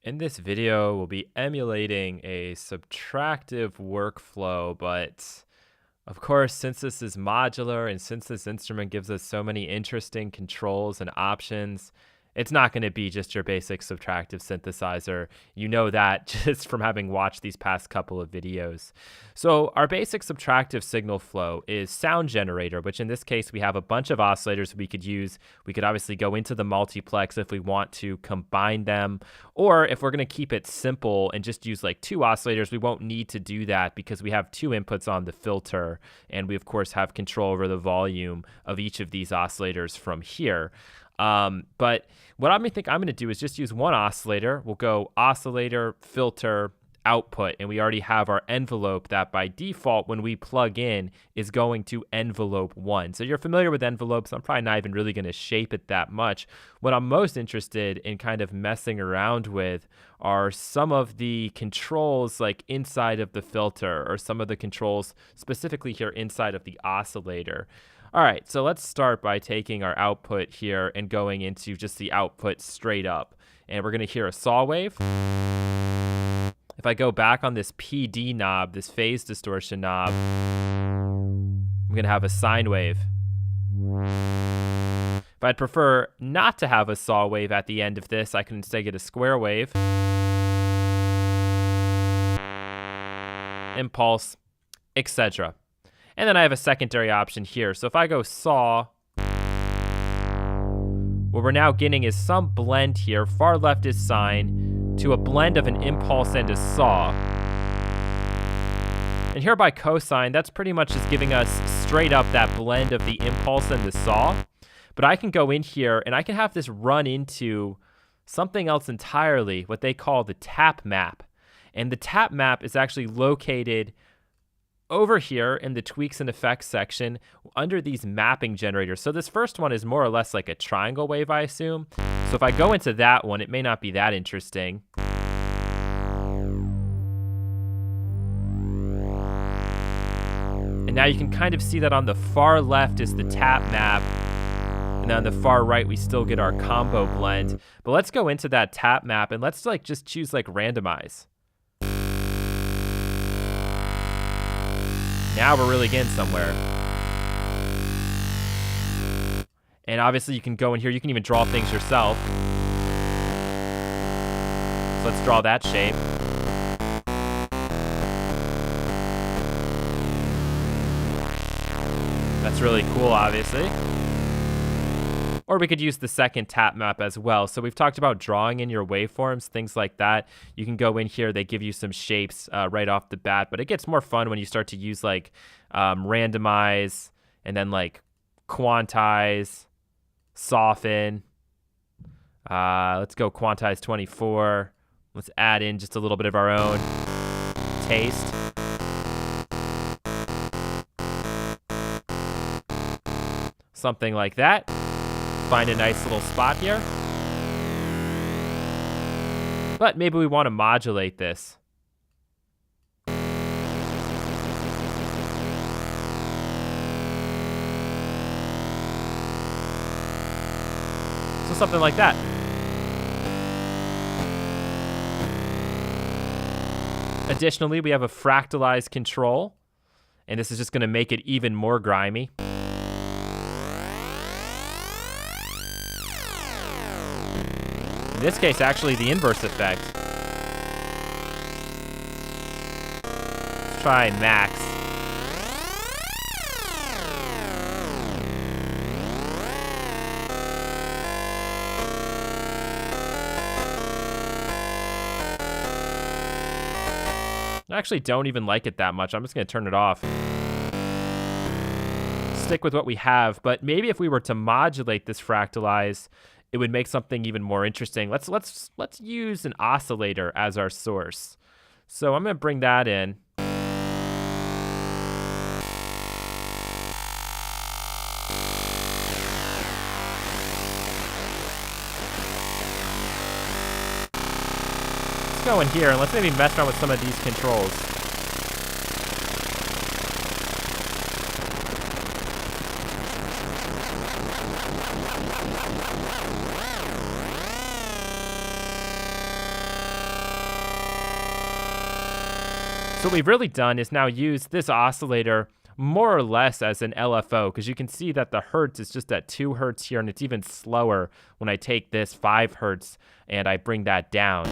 In this video, we'll be emulating a subtractive workflow, but of course, since this is modular and since this instrument gives us so many interesting controls and options, it's not going to be just your basic subtractive synthesizer. You know that just from having watched these past couple of videos. So our basic subtractive signal flow is sound generator, which in this case, we have a bunch of oscillators we could use. We could obviously go into the multiplex if we want to combine them, or if we're going to keep it simple and just use like two oscillators, we won't need to do that because we have two inputs on the filter. And we of course have control over the volume of each of these oscillators from here. But what I think I'm going to do is just use one oscillator. We'll go oscillator, filter, output, and we already have our envelope that by default, when we plug in, is going to envelope 1. So you're familiar with envelopes. I'm probably not even really going to shape it that much. What I'm most interested in kind of messing around with are some of the controls like inside of the filter, or some of the controls specifically here inside of the oscillator. All right, so let's start by taking our output here and going into just the output straight up. And we're going to hear a saw wave. If I go back on this PD knob, this phase distortion knob, I'm going to have a sine wave. If I'd prefer not to have a saw wave at the end of this, I can instead get a square wave, impulse, etc. And then I have a secondary option here. So if I go saw, what we're now getting is some blend here. Far left is sine to a blend of an impulse and a saw. And here by cosine, that's pretty much just giving us straight up that blend of the impulse and the saw. But I can go in here and I can have this run into something else entirely, what they call the tap map. And the tap map is actually located over here in the tweaks and effects section under these mapping generators. So this first one is more or less like a triangle wave, I assume. So if I go into that one, it may not be that interesting. And now you can kind of see that on the far left is the tap map. And on the far right, we still get our combo blend. But let's go into that tap map and let's like just choose like randomize. Now we're really getting somewhere. And obviously you can go in here, you can even draw things yourself. So let's draw that shape. That's really cool, obviously. Or we could use the second tap map as well. So we've talked about drawing in your waveforms, things like that. You can go in here, they give you some shapes right off the bat, but it gets more fun when you start to use like randomize and then like quantize, soften. Let's go quantize 24. Let's add in just a little bit of our own taste. Something like that. Find a nice little spot here. But maybe we want to modulate this. So something like that. Additionally, we have a fractalized control, and this is just going to make it even more grimy. In this case, actually, the inverse effect. Let's try max. I actually don't even like it that much. I'm just going to turn it off. Stick with what we have, but maybe if we were to modulate this fractalize, it would make something even more interesting. Let's use an oscillator as our source. So I'm going to bring that in. Let's go in here and let's maybe mess around with some of these controls. So what we've really done is now use this oscillator more or less as an LFO, because you can see that the hertz is just at 2 hertz here, and it's even slower when I take this 5 hertz and I bring that down.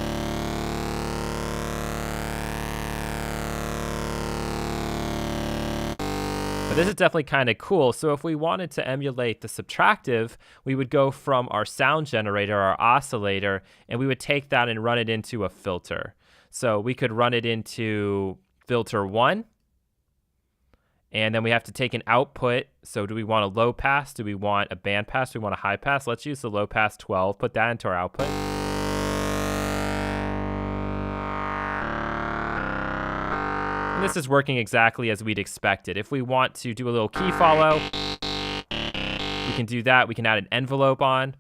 But this is definitely kind of cool. So if we wanted to emulate the subtractive, we would go from our sound generator, our oscillator, and we would take that and run it into a filter. So we could run it into filter 1. And then we have to take an output. So do we want a low pass? Do we want a band pass? Do we want a high pass? Let's use the low pass 12. Put that into our output. And this is working exactly as we'd expected. If we want to do a little key follow, we can do that. We can add an envelope on.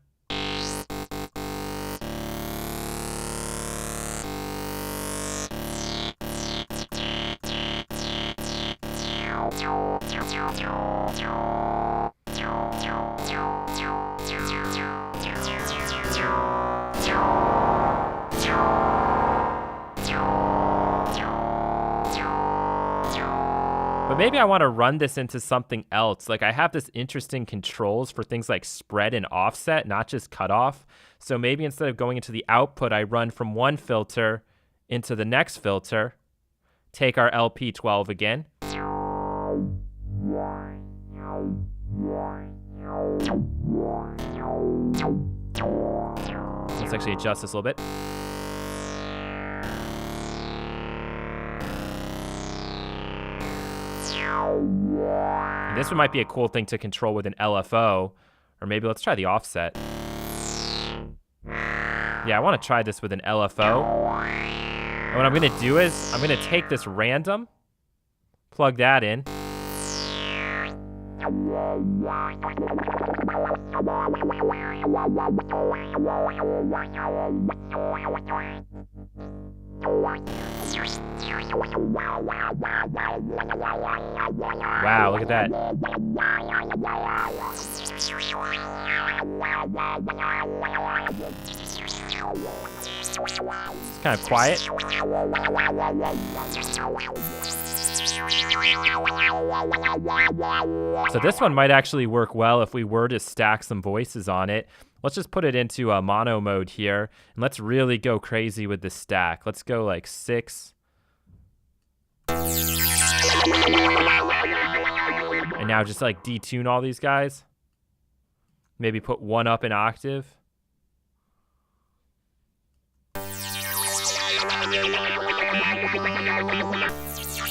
But maybe I want to run this into something else. Like I have this interesting controls for things like spread and offset, not just cutoff. So maybe instead of going into the output, I run from one filter into the next filter, take our LP12 again. Let's actually adjust this a little bit. And this one might be a cool thing to control with an LFO, or maybe let's try the offset. Yeah, I want to try this with an LFO. And what I'm going to do is I'm going to take this random, plug that in. Wow, look at that. It's kind of quiet. So this one might actually work well if we were to stack some voices on it. Let's just put it into a mono mode here, and let's really go crazy with the stack. Let's go like 6. And now just like detune all these guys. Maybe put one up an octave.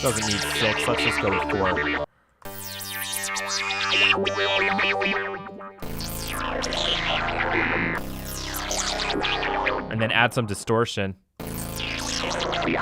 Doesn't need 6, let's just go with 4. And then add some distortion. There we go.